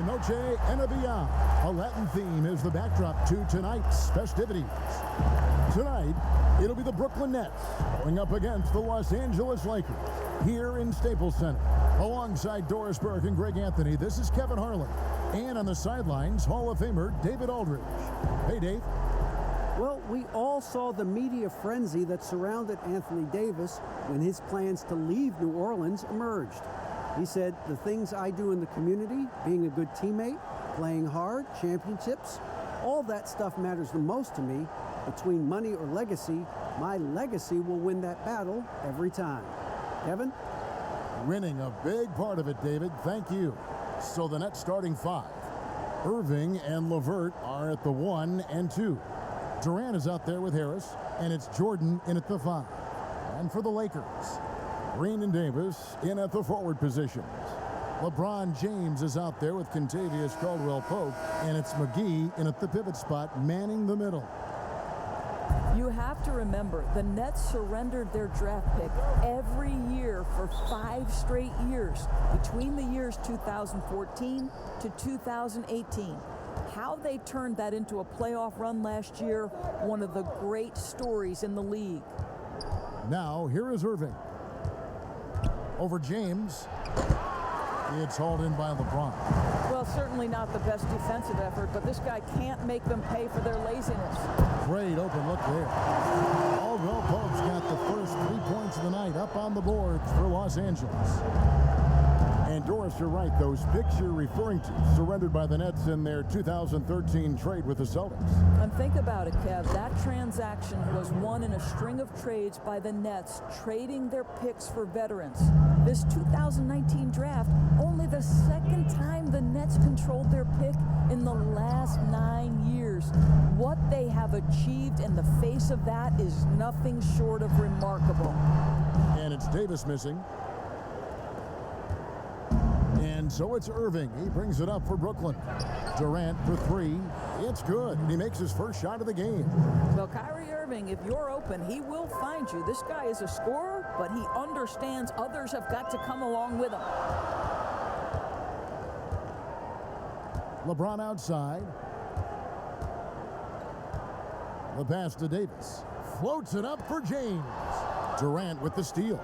noche and beyond. A Latin theme is the backdrop to tonight's festivities. Tonight, it'll be the Brooklyn Nets going up against the Los Angeles Lakers here in Staples Center. Alongside Doris Burke and Greg Anthony, this is Kevin Harlan. And on the sidelines, Hall of Famer David Aldridge. Hey, Dave. Well, we all saw the media frenzy that surrounded Anthony Davis when his plans to leave New Orleans emerged. He said, "The things I do in the community, being a good teammate, playing hard, championships, all that stuff matters the most to me. Between money or legacy, my legacy will win that battle every time." Kevin? Winning a big part of it, David. Thank you. So the Nets starting five. Irving and LeVert are at the 1 and 2. Durant is out there with Harris, and it's Jordan in at the 5. And for the Lakers, Green and Deibys in at the forward positions. LeBron James is out there with Kentavious Caldwell-Pope, and it's McGee in at the pivot spot, manning the middle. You have to remember, the Nets surrendered their draft pick every year for 5 straight years, between the years 2014 to 2018. How they turned that into a playoff run last year, one of the great stories in the league. Now, here is Irving. Over James. It's hauled in by LeBron. Well, certainly not the best defensive effort, but this guy can't make them pay for their laziness. Great open look there. Caldwell-Pope's got the first 3 points of the night up on the boards for Los Angeles. And Doris, you're right. Those picks you're referring to surrendered by the Nets in their 2013 trade with the Celtics. And think about it, Kev. That transaction was one in a string of trades by the Nets, trading their picks for veterans. This 2019 draft, only the second time the Nets controlled their pick in the last 9 years. What they have achieved in the face of that is nothing short of remarkable. And it's Davis missing. And so it's Irving. He brings it up for Brooklyn. Durant for 3. It's good. And he makes his first shot of the game. Well, Kyrie Irving, if you're open, he will find you. This guy is a scorer, but he understands others have got to come along with him. LeBron outside. The pass to Davis. Floats it up for James. Durant with the steal.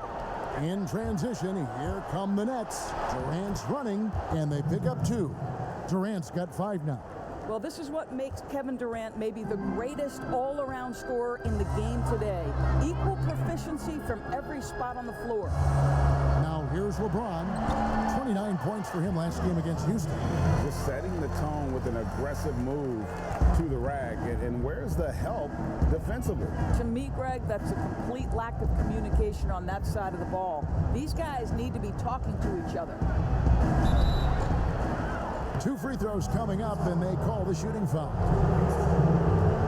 In transition, here come the Nets. Durant's running, and they pick up 2. Durant's got 5 now. Well, this is what makes Kevin Durant maybe the greatest all-around scorer in the game today. Equal proficiency from every spot on the floor. Now here's LeBron. 29 points for him last game against Houston. Just setting the tone with an aggressive move to the rack. And where's the help defensively? To me, Greg, that's a complete lack of communication on that side of the ball. These guys need to be talking to each other. 2 free throws coming up, and they call the shooting foul.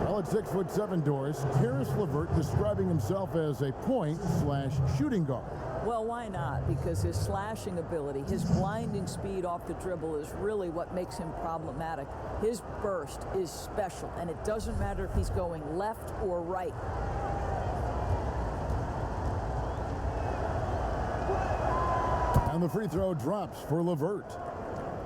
Well, at 6'7", Doris, Caris LeVert describing himself as a point/shooting guard. Well, why not? Because his slashing ability, his blinding speed off the dribble is really what makes him problematic. His burst is special, and it doesn't matter if he's going left or right. And the free throw drops for LeVert.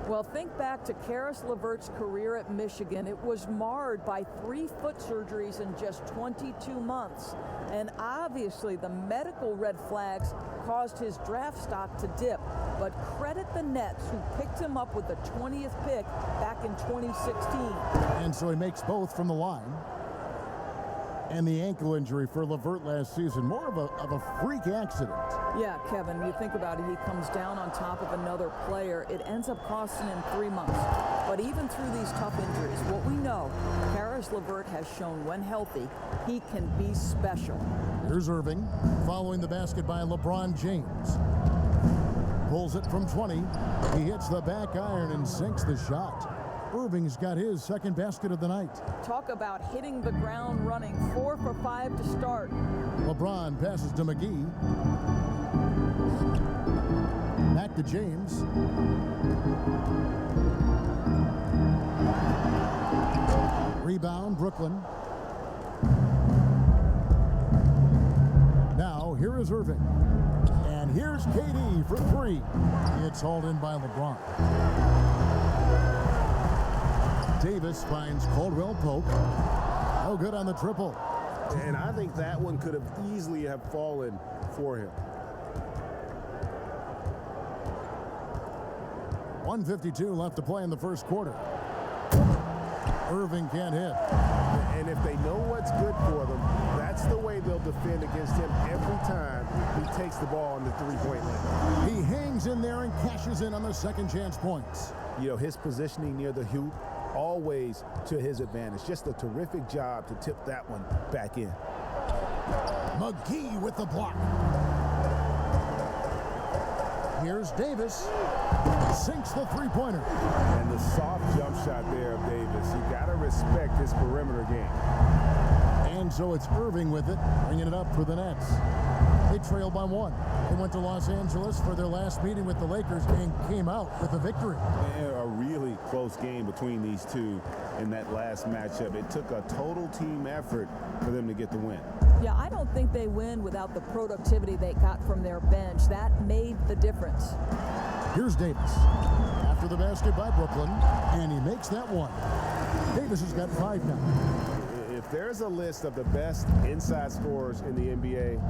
Well, think back to Caris LeVert's career at Michigan. It was marred by 3 foot surgeries in just 22 months. And obviously, the medical red flags caused his draft stock to dip. But credit the Nets, who picked him up with the 20th pick back in 2016. And so he makes both from the line. And the ankle injury for LeVert last season, more of a freak accident. Yeah, Kevin, you think about it, he comes down on top of another player. It ends up costing him 3 months. But even through these tough injuries, what we know, Caris LeVert has shown when healthy, he can be special. Here's Irving, following the basket by LeBron James. Pulls it from 20. He hits the back iron and sinks the shot. Irving's got his second basket of the night. Talk about hitting the ground running. 4 for 5 to start. LeBron passes to McGee. Back to James. Rebound, Brooklyn. Now, here is Irving. And here's KD for 3. It's hauled in by LeBron. Davis finds Caldwell Pope. No good on the triple. And I think that one could have easily have fallen for him. 1:52 left to play in the first quarter. Irving can't hit. And if they know what's good for them, that's the way they'll defend against him every time he takes the ball on the three-point line. He hangs in there and cashes in on the second chance points. You know, his positioning near the hoop, always to his advantage. Just a terrific job to tip that one back in. McGee with the block. Here's Davis. Sinks the three-pointer. And the soft jump shot there of Davis. You got to respect his perimeter game. And so it's Irving with it, bringing it up for the Nets. They trailed by 1. They went to Los Angeles for their last meeting with the Lakers and came out with a victory. And a really close game between these two in that last matchup. It took a total team effort for them to get the win. Yeah, I don't think they win without the productivity they got from their bench. That made the difference. Here's Davis. After the basket by Brooklyn, and he makes that one. Davis has got 5 now. If there's a list of the best inside scorers in the NBA,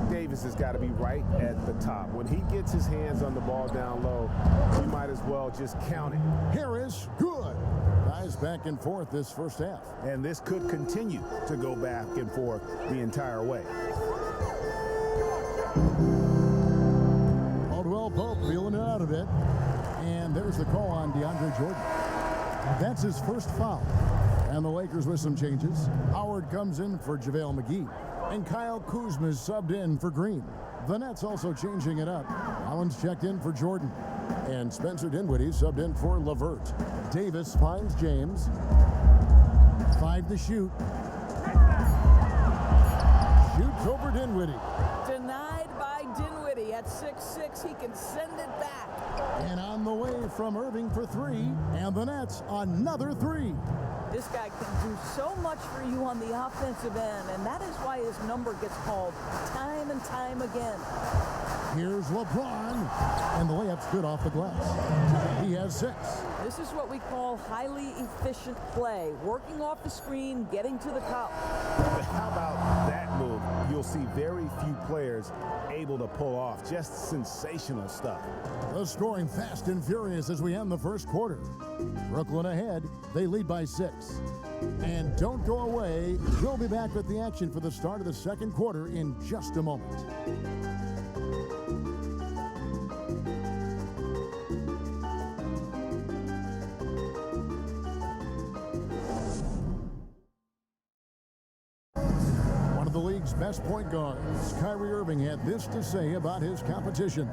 Davis has got to be right at the top. When he gets his hands on the ball down low, you might as well just count it. Harris, good. Guys back and forth this first half. And this could continue to go back and forth the entire way. Caldwell Pope feeling it out of it. And there's the call on DeAndre Jordan. That's his first foul. And the Lakers with some changes. Howard comes in for JaVale McGee. And Kyle Kuzma is subbed in for Green. The Nets also changing it up. Allen's checked in for Jordan. And Spencer Dinwiddie subbed in for LeVert. Davis finds James. 5 to shoot. Shoots over Dinwiddie. Denied by Dinwiddie at 6'6". He can send it back. And on the way from Irving for 3. And the Nets another 3. This guy can do so much for you on the offensive end, and that is why his number gets called time and time again. Here's LeBron, and the layup's good off the glass. He has 6. This is what we call highly efficient play, working off the screen, getting to the cup. How about that move? You'll see very few players able to pull off. Just sensational stuff. The scoring fast and furious as we end the first quarter. Brooklyn ahead. They lead by 6. And don't go away. We'll be back with the action for the start of the second quarter in just a moment. One of the league's best point guards, Kyrie Irving, had this to say about his competition.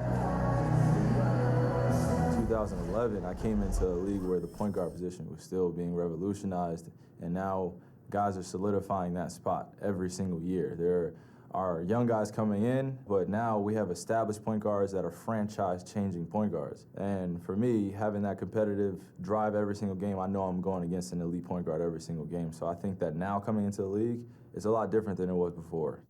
2011, I came into a league where the point guard position was still being revolutionized, and now guys are solidifying that spot every single year. There are young guys coming in, but now we have established point guards that are franchise-changing point guards. And for me, having that competitive drive every single game, I know I'm going against an elite point guard every single game. So I think that now coming into the league, it's a lot different than it was before.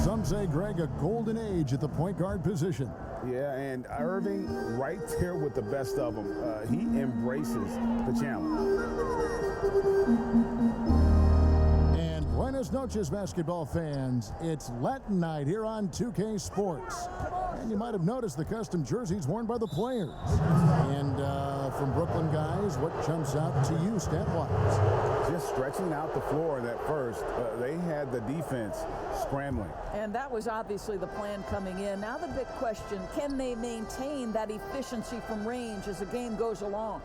Some say, Greg, a golden age at the point guard position. Yeah, and Irving right there with the best of them. He embraces the challenge. And buenas noches, basketball fans. It's Latin night here on 2K Sports. And you might have noticed the custom jerseys worn by the players. And from Brooklyn guys, what jumps out to you stat-wise? Just stretching out the floor at first. They had the defense scrambling. And that was obviously the plan coming in. Now the big question, can they maintain that efficiency from range as the game goes along?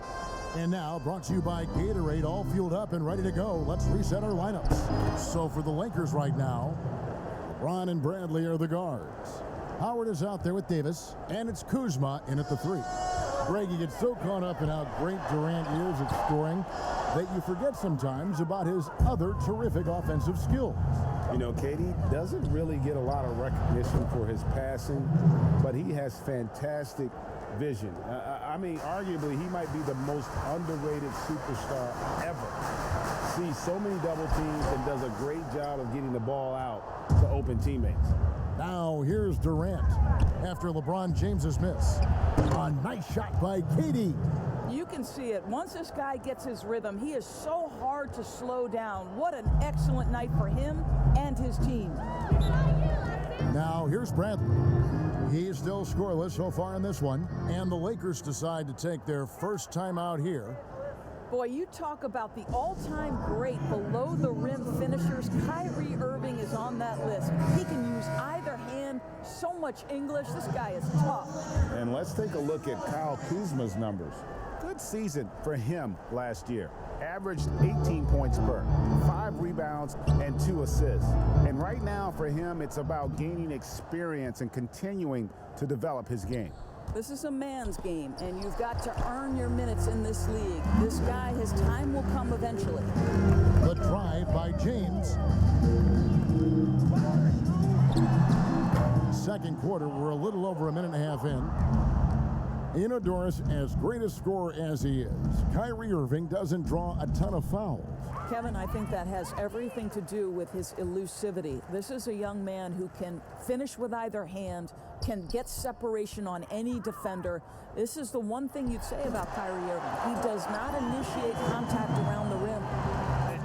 And now, brought to you by Gatorade, all fueled up and ready to go. Let's reset our lineups. So for the Lakers right now, LeBron and Bradley are the guards. Howard is out there with Davis, and it's Kuzma in at the 3. Greg, you get so caught up in how great Durant is at scoring that you forget sometimes about his other terrific offensive skills. You know, KD doesn't really get a lot of recognition for his passing, but he has fantastic vision. I mean, arguably, he might be the most underrated superstar ever. Sees so many double teams and does a great job of getting the ball out to open teammates. Now here's Durant after LeBron James's miss. A nice shot by KD. You can see it. Once this guy gets his rhythm, he is so hard to slow down. What an excellent night for him and his team. Now, here's Bradley. He's still scoreless so far in this one, and the Lakers decide to take their first time out here. Boy, you talk about the all-time great below-the-rim finishers. Kyrie Irving is on that list. He can use either hand. So much English. This guy is tough. And let's take a look at Kyle Kuzma's numbers. Good season for him last year. Averaged 18 points per, 5 rebounds, and 2 assists. And right now for him, it's about gaining experience and continuing to develop his game. This is a man's game, and you've got to earn your minutes in this league. This guy, his time will come eventually. The drive by James. Second quarter, we're a little over a minute and a half in. Doris, as great a scorer as he is, Kyrie Irving doesn't draw a ton of fouls. Kevin, I think that has everything to do with his elusivity. This is a young man who can finish with either hand, can get separation on any defender. This is the one thing you'd say about Kyrie Irving. He does not initiate contact around the rim.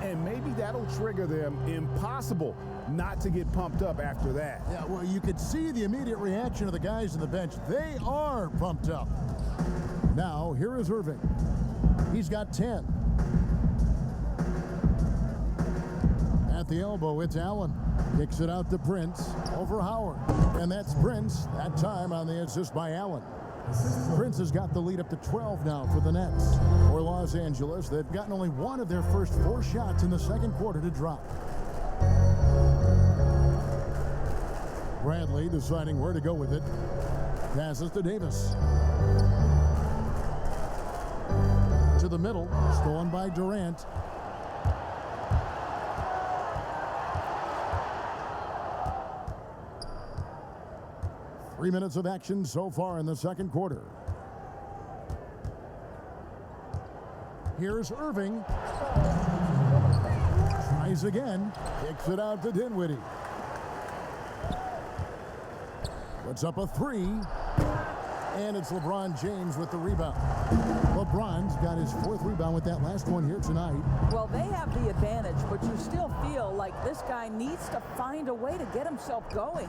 And maybe that'll trigger them. Impossible not to get pumped up after that. Yeah, well, you could see the immediate reaction of the guys on the bench. They are pumped up. Now, here is Irving. He's got 10. At the elbow, it's Allen. Kicks it out to Prince over Howard. And that's Prince, that time on the assist by Allen. Prince has got the lead up to 12 now for the Nets. For Los Angeles, they've gotten only one of their first 4 shots in the second quarter to drop. Bradley deciding where to go with it. Passes to Davis. To the middle, stolen by Durant. Three minutes of action so far in the second quarter. Here's Irving. Tries again. Kicks it out to Dinwiddie. Puts up a 3. And it's LeBron James with the rebound. LeBron's got his 4th rebound with that last one here tonight. Well, they have the advantage, but you still feel like this guy needs to find a way to get himself going.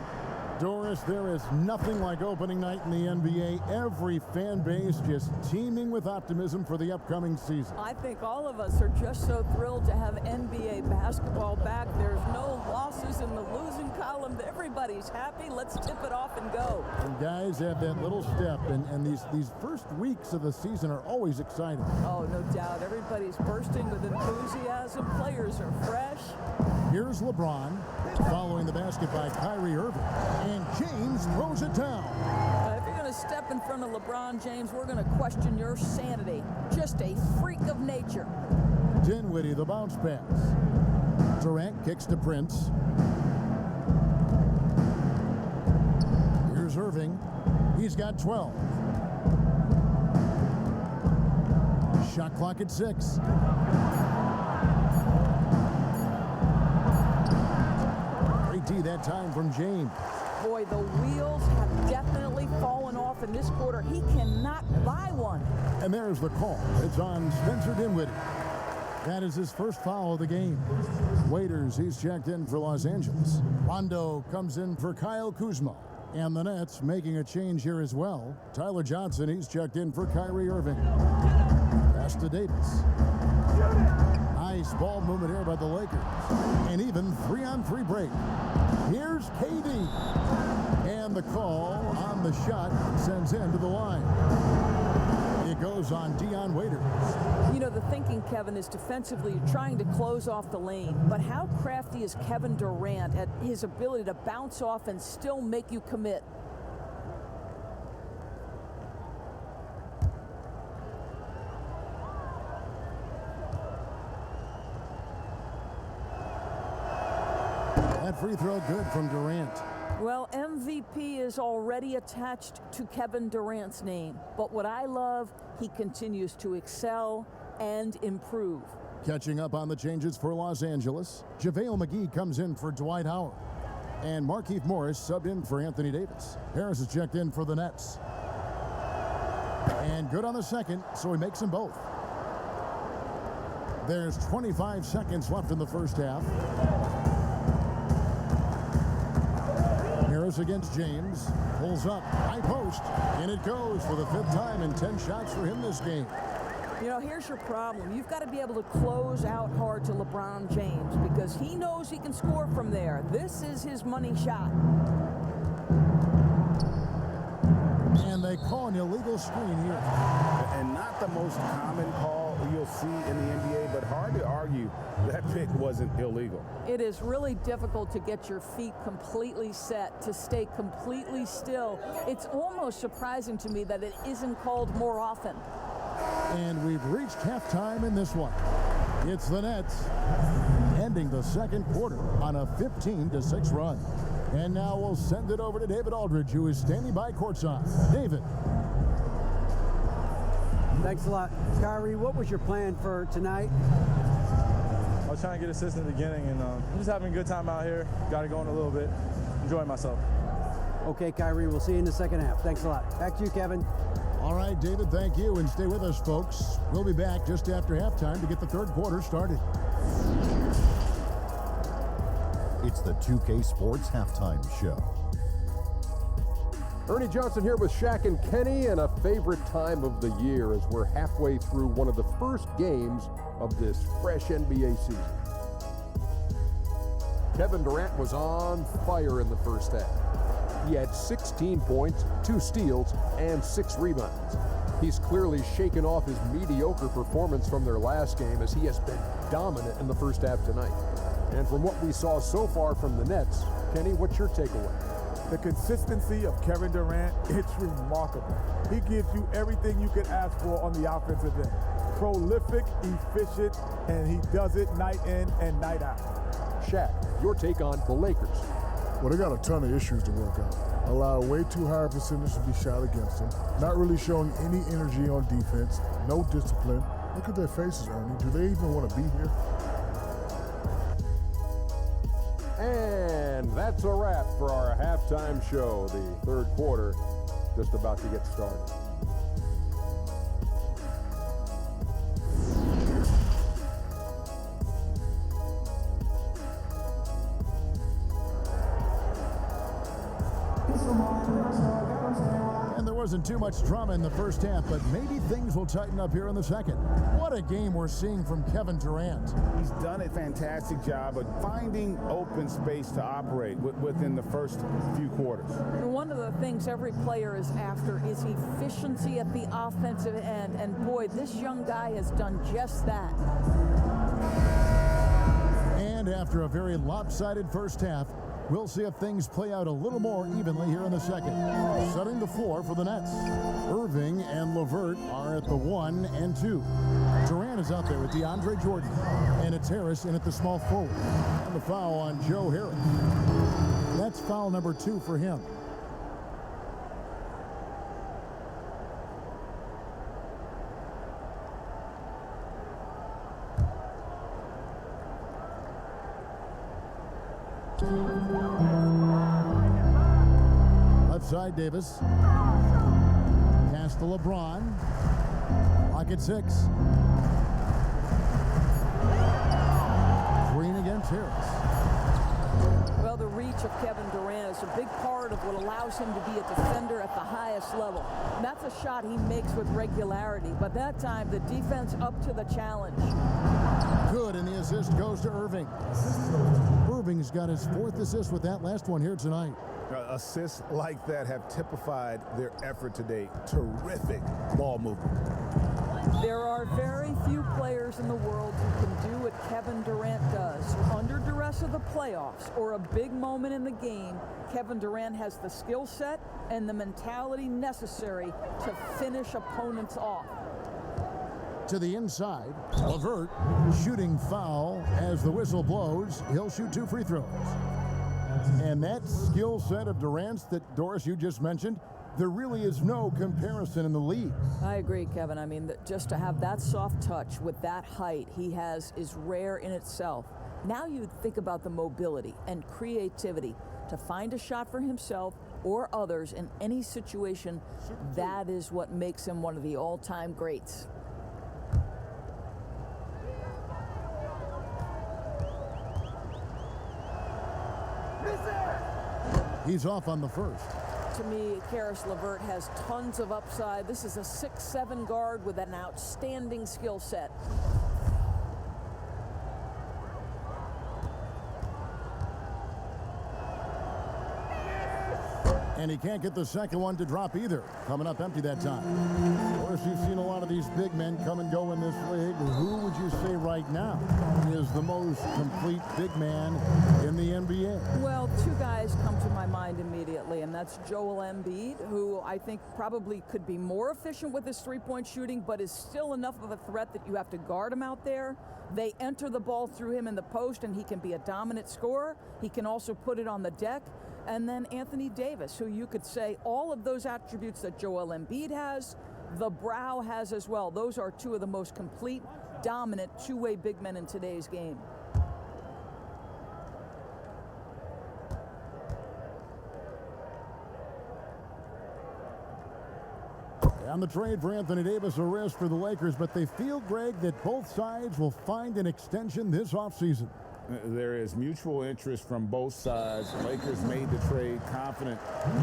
Doris, there is nothing like opening night in the NBA. Every fan base just teeming with optimism for the upcoming season. I think all of us are just so thrilled to have NBA basketball back. There's no losses in the losing column. Everybody's happy. Let's tip it off and go. And guys have that little step, and these first weeks of the season are always exciting. Oh, no doubt. Everybody's bursting with enthusiasm. Players are fresh. Here's LeBron following the basket by Kyrie Irving. And James throws it down. If you're going to step in front of LeBron James, we're going to question your sanity. Just a freak of nature. Dinwiddie, the bounce pass. Durant kicks to Prince. Here's Irving. He's got 12. Shot clock at 6. Great D that time from James. Boy, the wheels have definitely fallen off in this quarter. He cannot buy one. And there's the call. It's on Spencer Dinwiddie. That is his first foul of the game. Waiters, he's checked in for Los Angeles. Rondo comes in for Kyle Kuzma. And the Nets making a change here as well. Tyler Johnson, he's checked in for Kyrie Irving. Pass to Deibys. Nice ball movement here by the Lakers. And even 3-on-3 break. Here's KD. And the call on the shot sends him to the line. It goes on Dion Waiters. You know, the thinking, Kevin, is defensively you're trying to close off the lane. But how crafty is Kevin Durant at his ability to bounce off and still make you commit? That free throw good from Durant. Well, MVP is already attached to Kevin Durant's name. But what I love, he continues to excel and improve. Catching up on the changes for Los Angeles, JaVale McGee comes in for Dwight Howard. And Markieff Morris subbed in for Anthony Davis. Harris is checked in for the Nets. And good on the second, so he makes them both. There's 25 seconds left in the first half. Harris against James. Pulls up, high post, and it goes for the 5th time in 10 shots for him this game. You know, here's your problem. You've got to be able to close out hard to LeBron James because he knows he can score from there. This is his money shot. And they call an illegal screen here. And not the most common call you'll see in the NBA, but hard to argue that pick wasn't illegal. It is really difficult to get your feet completely set, to stay completely still. It's almost surprising to me that it isn't called more often. And we've reached halftime in this one. It's the Nets ending the second quarter on a 15-6 run. And now we'll send it over to David Aldridge, who is standing by courtside. David. Thanks a lot. Kyrie, what was your plan for tonight? I was trying to get assists in the beginning, and I'm just having a good time out here. Got it going a little bit. Enjoying myself. Okay, Kyrie, we'll see you in the second half. Thanks a lot. Back to you, Kevin. All right, David, thank you. And stay with us, folks. We'll be back just after halftime to get the third quarter started. It's the 2K Sports Halftime Show. Ernie Johnson here with Shaq and Kenny, and a favorite time of the year as we're halfway through one of the first games of this fresh NBA season. Kevin Durant was on fire in the first half. He had 16 points, 2 steals, and 6 rebounds. He's clearly shaken off his mediocre performance from their last game as he has been dominant in the first half tonight. And from what we saw so far from the Nets, Kenny, what's your takeaway? The consistency of Kevin Durant, it's remarkable. He gives you everything you could ask for on the offensive end. Prolific, efficient, and he does it night in and night out. Shaq, your take on the Lakers. Well, they got a ton of issues to work out. Allow way too high a percentage to be shot against them. Not really showing any energy on defense. No discipline. Look at their faces, Ernie. Do they even want to be here? And that's a wrap for our halftime show. The third quarter just about to get started. And there wasn't too much drama in the first half, but maybe things will tighten up here in the second. What a game we're seeing from Kevin Durant. He's done a fantastic job of finding open space to operate within the first few quarters. One of the things every player is after is efficiency at the offensive end, and boy, this young guy has done just that. And after a very lopsided first half, we'll see if things play out a little more evenly here in the second. Setting the floor for the Nets. Irving and LeVert are at the 1 and 2. Durant is out there with DeAndre Jordan. And it's Harris in at the small forward. And the foul on Joe Harris. That's foul number 2 for him. Left side, Davis. Pass to LeBron. Clock at 6. Green against Harris. Well, the reach of Kevin Durant is a big part of what allows him to be a defender at the highest level. And that's a shot he makes with regularity, but that time the defense up to the challenge. Good, and the assist goes to Irving. Irving's got his 4th assist with that last one here tonight. Assists like that have typified their effort today. Terrific ball movement. There are very few players in the world who can do what Kevin Durant does. Under duress of the playoffs or a big moment in the game, Kevin Durant has the skill set and the mentality necessary to finish opponents off. To the inside, LeVert shooting foul as the whistle blows. He'll shoot 2 free throws. And that skill set of Durant's that, Doris, you just mentioned, there really is no comparison in the league. I agree, Kevin. I mean, just to have that soft touch with that height he has is rare in itself. Now you think about the mobility and creativity to find a shot for himself or others in any situation. That is what makes him one of the all-time greats. He's off on the first. To me, Karis LeVert has tons of upside. This is a 6'7" guard with an outstanding skill set. And he can't get the second one to drop either. Coming up empty that time. Of course, you've seen a lot of these big men come and go in this league. Who would you say right now is the most complete big man in the NBA? Well, two guys come to my mind immediately, and that's Joel Embiid, who I think probably could be more efficient with his three-point shooting, but is still enough of a threat that you have to guard him out there. They enter the ball through him in the post, and he can be a dominant scorer. He can also put it on the deck. And then Anthony Davis, who you could say all of those attributes that Joel Embiid has, the Brow has as well. Those are two of the most complete, dominant, two-way big men in today's game. On the trade for Anthony Davis, a risk for the Lakers, but they feel, Greg, that both sides will find an extension this offseason. There is mutual interest from both sides. Lakers made the trade confident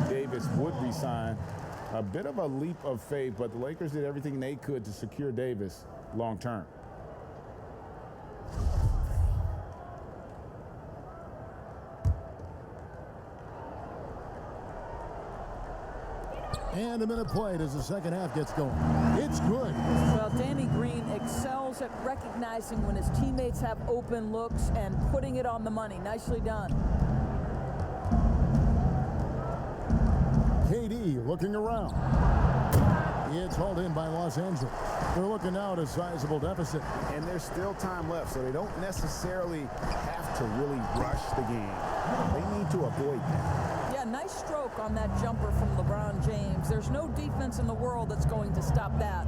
Davis would resign. A bit of a leap of faith, but the Lakers did everything they could to secure Davis long term. And a minute played as the second half gets going. It's good. Well, Danny Green excels at recognizing when his teammates have open looks and putting it on the money. Nicely done. KD looking around. It's hauled in by Los Angeles. They're looking now at a sizable deficit. And there's still time left, so they don't necessarily have to really rush the game. They need to avoid that. Yeah, nice stroke on that jumper from LeBron James. There's no defense in the world that's going to stop that.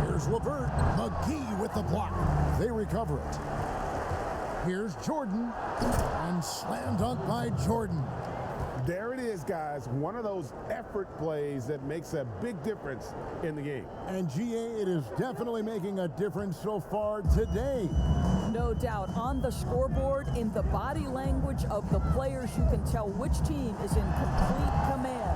Here's LeVert. McGee with the block. They recover it. Here's Jordan. And slam dunk by Jordan. There it is, guys. One of those effort plays that makes a big difference in the game. And GA, it is definitely making a difference so far today. No doubt. On the scoreboard, in the body language of the players, you can tell which team is in complete command.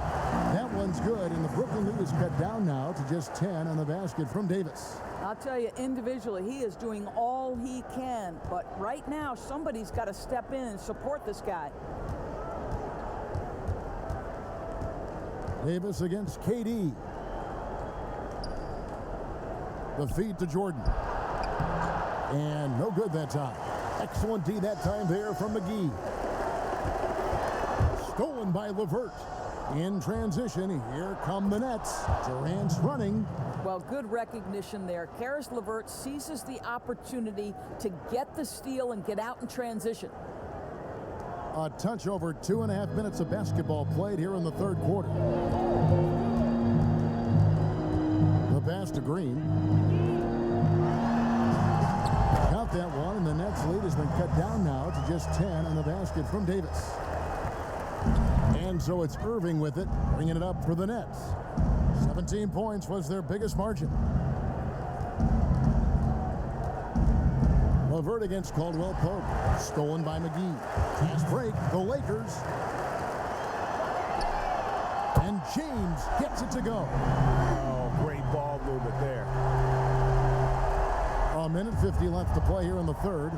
That one's good, and the Brooklyn lead is cut down now to just 10 on the basket from Davis. I'll tell you, individually, he is doing all he can. But right now, somebody's got to step in and support this guy. Davis against KD. The feed to Jordan. And no good that time. Excellent D that time there from McGee. Stolen by LeVert. In transition, here come the Nets. Durant's running. Well, good recognition there. Karis LeVert seizes the opportunity to get the steal and get out in transition. A touch over 2.5 minutes of basketball played here in the third quarter. The pass to Green. Count that one, and the Nets lead has been cut down now to just 10 on the basket from Davis. And so it's Irving with it, bringing it up for the Nets. 17 points was their biggest margin. LeVert against Caldwell Pope. Stolen by McGee. Fast break, the Lakers. And James gets it to go. Oh, great ball movement there. A minute 50 left to play here in the third.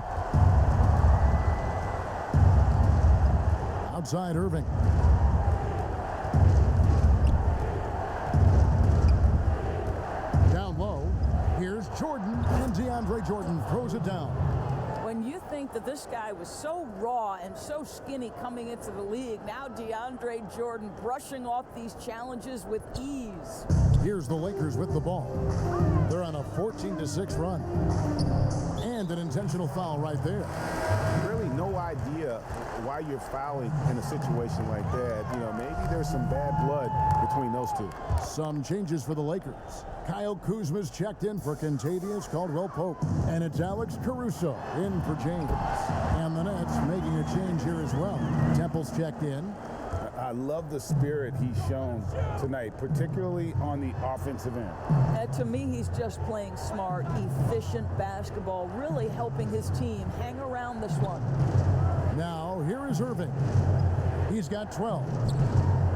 Outside Irving. Down low. Here's Jordan, and DeAndre Jordan throws it down. When you think that this guy was so raw and so skinny coming into the league, now DeAndre Jordan brushing off these challenges with ease. Here's the Lakers with the ball. They're on a 14-6 run. And an intentional foul right there. Really no idea why you're fouling in a situation like that. You know, maybe there's some bad blood between those two. Some changes for the Lakers. Kyle Kuzma's checked in for Kentavious Caldwell-Pope. And it's Alex Caruso in for James. And the Nets making a change here as well. Temple's checked in. I love the spirit he's shown tonight, particularly on the offensive end. And to me, he's just playing smart, efficient basketball, really helping his team hang around this one. Now, here is Irving. He's got 12.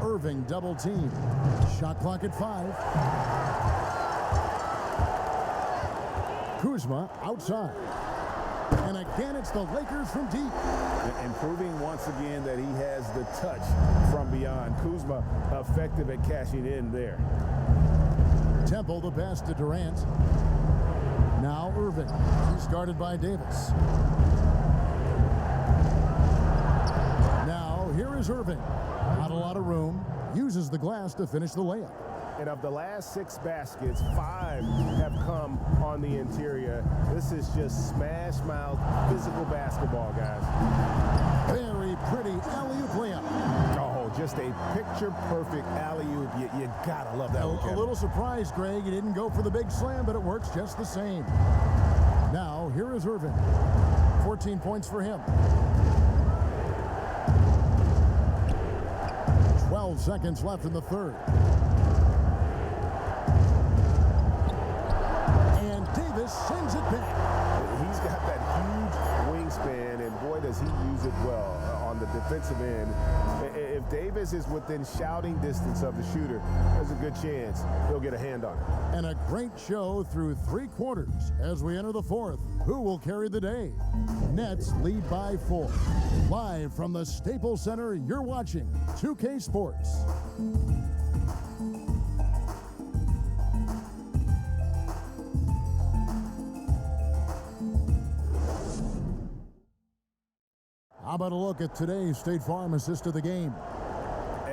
Irving double team. Shot clock at 5. Kuzma outside. And again, it's the Lakers from deep. And proving once again that he has the touch from beyond. Kuzma effective at cashing in there. Temple the pass to Durant. Now Irving. He's guarded by Davis. Now here is Irving. Not a lot of room. Uses the glass to finish the layup. And of the last 6 baskets, 5 have come on the interior. This is just smash-mouth physical basketball, guys. Very pretty alley-oop layup. Oh, just a picture-perfect alley-oop. You gotta love that one, A little surprised, Greg. He didn't go for the big slam, but it works just the same. Now, here is Irving. 14 points for him. 12 seconds left in the third. And Davis sends it back. He's got that huge wingspan, and boy, does he use it well on the defensive end. If Deibys is within shouting distance of the shooter, there's a good chance he'll get a hand on it. And a great show through 3 quarters as we enter the fourth. Who will carry the day? Nets lead by 4. Live from the Staples Center, you're watching 2K Sports. How about a look at today's State Farm assist of the game?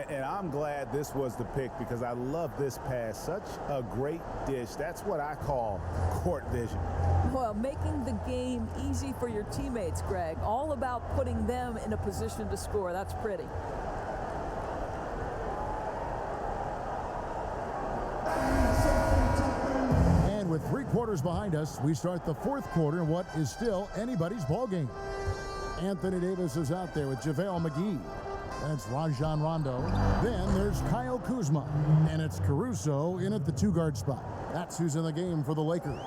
And I'm glad this was the pick because I love this pass. Such a great dish. That's what I call court vision. Well, making the game easy for your teammates, Greg. All about putting them in a position to score. That's pretty. And with 3 quarters behind us, we start the fourth quarter in what is still anybody's ball game. Anthony Davis is out there with JaVale McGee. And it's Rajon Rondo. Then there's Kyle Kuzma. And it's Caruso in at the 2-guard spot. That's who's in the game for the Lakers.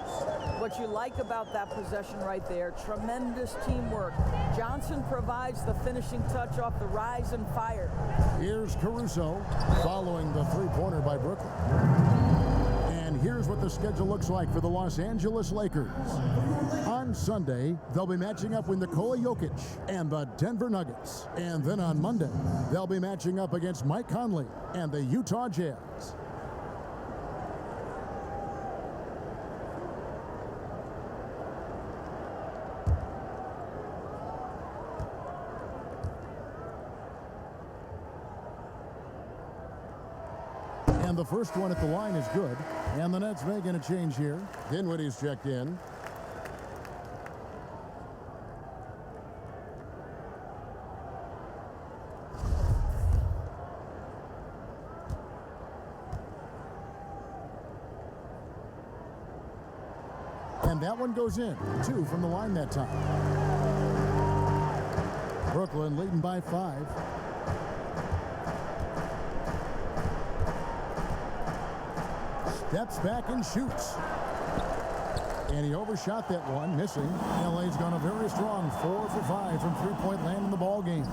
What you like about that possession right there, tremendous teamwork. Johnson provides the finishing touch off the rise and fire. Here's Caruso following the 3-pointer by Brooklyn. And here's what the schedule looks like for the Los Angeles Lakers. On Sunday, they'll be matching up with Nikola Jokic and the Denver Nuggets. And then on Monday, they'll be matching up against Mike Conley and the Utah Jazz. And the first one at the line is good. And the Nets making a change here. Dinwiddie's checked in. And that one goes in. 2 from the line that time. Brooklyn leading by 5. Steps back and shoots. And he overshot that one, missing. LA's gone a very strong 4 for 5 from 3-point land in the ball game.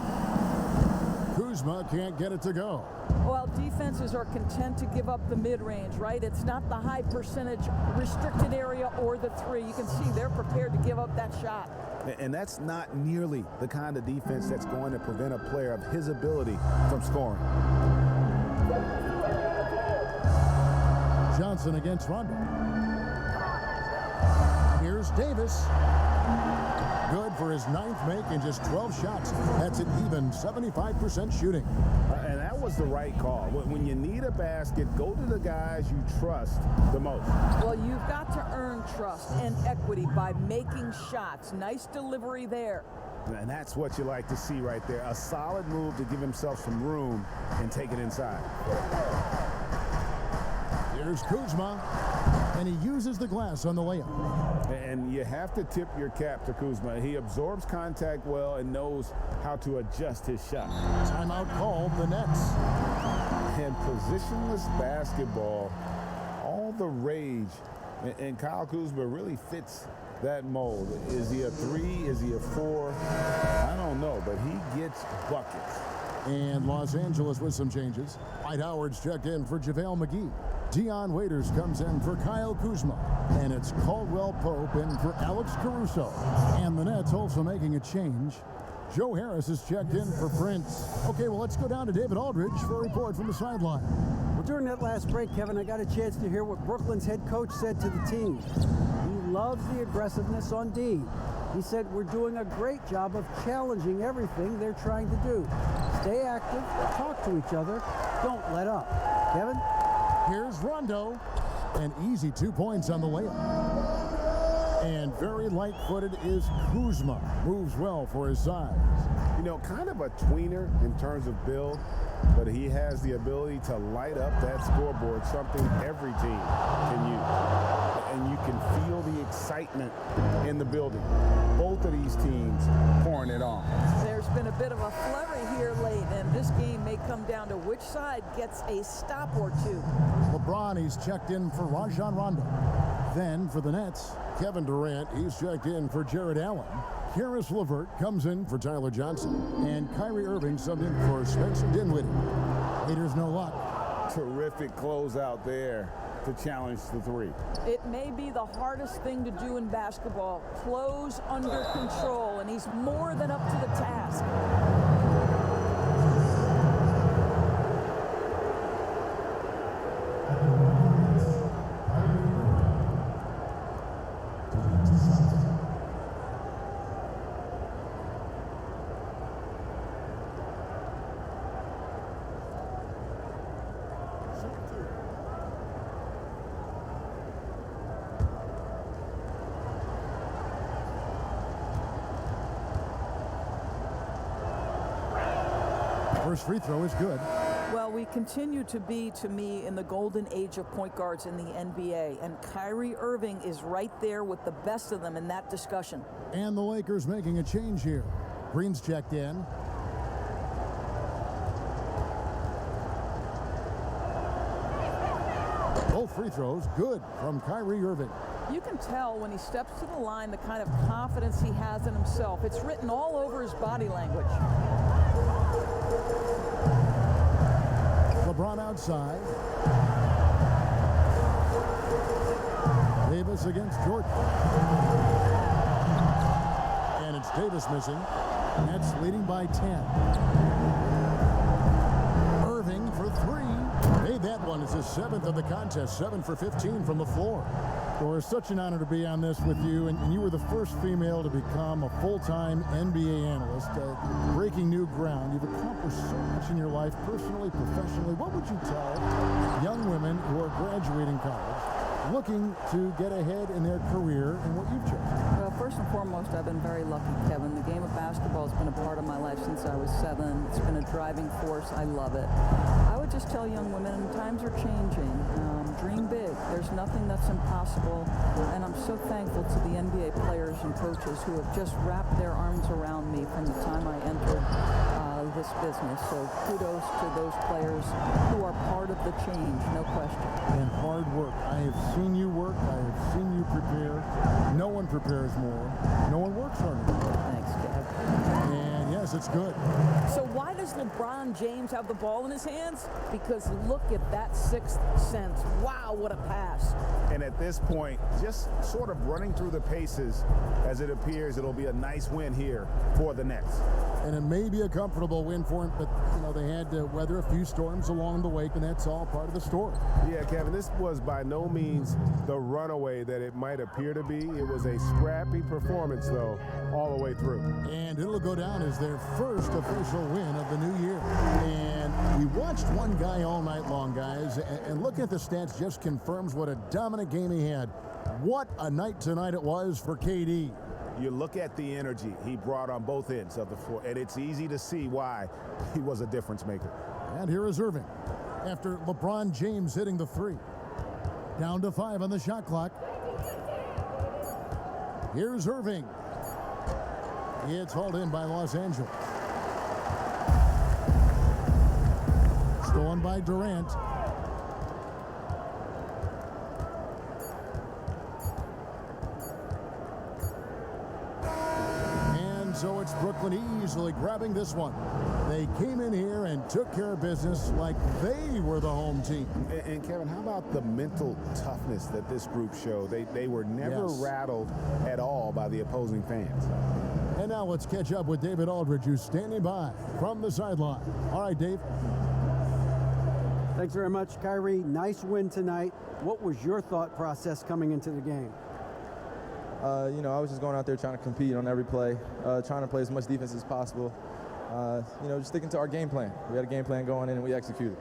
Kuzma can't get it to go. Well, defenses are content to give up the mid-range, right? It's not the high percentage restricted area or the 3. You can see they're prepared to give up that shot. And that's not nearly the kind of defense that's going to prevent a player of his ability from scoring. Johnson against Rondo. Here's Daibys. Good for his 9th make in just 12 shots. That's an even 75% shooting. And that was the right call. When you need a basket, go to the guys you trust the most. Well, you've got to earn trust and equity by making shots. Nice delivery there. And that's what you like to see right there. A solid move to give himself some room and take it inside. Here's Kuzma, and he uses the glass on the layup. And you have to tip your cap to Kuzma. He absorbs contact well and knows how to adjust his shot. Timeout called, the Nets. And positionless basketball, all the rage. And Kyle Kuzma really fits that mold. Is he a 3? Is he a 4? I don't know, but he gets buckets. And Los Angeles with some changes. Dwight Howard's checked in for JaVale McGee. Dion Waiters comes in for Kyle Kuzma. And it's Caldwell Pope in for Alex Caruso. And the Nets also making a change. Joe Harris is checked in for Prince. Okay, well, let's go down to David Aldridge for a report from the sideline. Well, during that last break, Kevin, I got a chance to hear what Brooklyn's head coach said to the team. He loves the aggressiveness on D. He said, we're doing a great job of challenging everything they're trying to do. Stay active, talk to each other, don't let up. Kevin? Here's Rondo. An easy 2 points on the layup. And very light-footed is Kuzma. Moves well for his size. You know, kind of a tweener in terms of build, but he has the ability to light up that scoreboard, something every team can use. And you can feel the excitement in the building. Both of these teams pouring it on. There's been a bit of a flurry here late, and this game may come down to which side gets a stop or two. LeBron, he's checked in for Rajon Rondo. Then for the Nets, Kevin Durant, he's checked in for Jared Allen. Karis LeVert comes in for Tyler Johnson. And Kyrie Irving subbed in for Spencer Dinwiddie. Haters no luck. Terrific closeout there to challenge the 3. It may be the hardest thing to do in basketball. Close under control, and he's more than up to the task. First free throw is good. Well, we continue to be, to me, in the golden age of point guards in the NBA, and Kyrie Irving is right there with the best of them in that discussion. And the Lakers making a change here. Green's checked in. Both free throws good from Kyrie Irving. You can tell when he steps to the line the kind of confidence he has in himself. It's written all over his body language. LeBron outside. Davis against Jordan. And it's Davis missing. Nets leading by 10. Irving for 3. Made that one. It's his 7th of the contest. 7 for 15 from the floor. Well, it's such an honor to be on this with you, and you were the first female to become a full-time NBA analyst, breaking new ground. You've accomplished so much in your life, personally, professionally. What would you tell young women who are graduating college, looking to get ahead in their career and what you've chosen? Well, first and foremost, I've been very lucky, Kevin. The game of basketball has been a part of my life since I was 7. It's been a driving force. I love it. I would just tell young women, times are changing. Dream big. There's nothing that's impossible. And I'm so thankful to the NBA players and coaches who have just wrapped their arms around me from the time I entered this business. So kudos to those players who are part of the change, no question. And hard work. I have seen you work. I have seen you prepare. No one prepares more. No one works harder. Thanks, Kev. And yes, it's good. So why does LeBron James have the ball in his hands? Because look at that 6th sense. Wow, what a pass. And at this point, just sort of running through the paces as it appears it'll be a nice win here for the Nets. And it may be a comfortable win for him, but, you know, they had to weather a few storms along the way, and that's all part of the story. Yeah, Kevin, this was by no means the runaway that it might appear to be. It was a scrappy performance, though, all the way through. And it'll go down as their first official win of the new year. And we watched one guy all night long, guys, and looking at the stats just confirms what a dominant game he had. What a night tonight it was for KD. You look at the energy he brought on both ends of the floor, and it's easy to see why he was a difference maker. And here is Irving after LeBron James hitting the three. Down to 5 on the shot clock. Here's Irving. It's hauled in by Los Angeles. Stolen by Durant. So it's Brooklyn easily grabbing this one. They came in here and took care of business like they were the home team. And Kevin, how about the mental toughness that this group showed? They were never rattled at all by the opposing fans. And now let's catch up with David Aldridge, who's standing by from the sideline. All right, Dave. Thanks very much, Kyrie. Nice win tonight. What was your thought process coming into the game? You know, I was just going out there trying to compete on every play, trying to play as much defense as possible. You know, just sticking to our game plan. We had a game plan going in and we executed.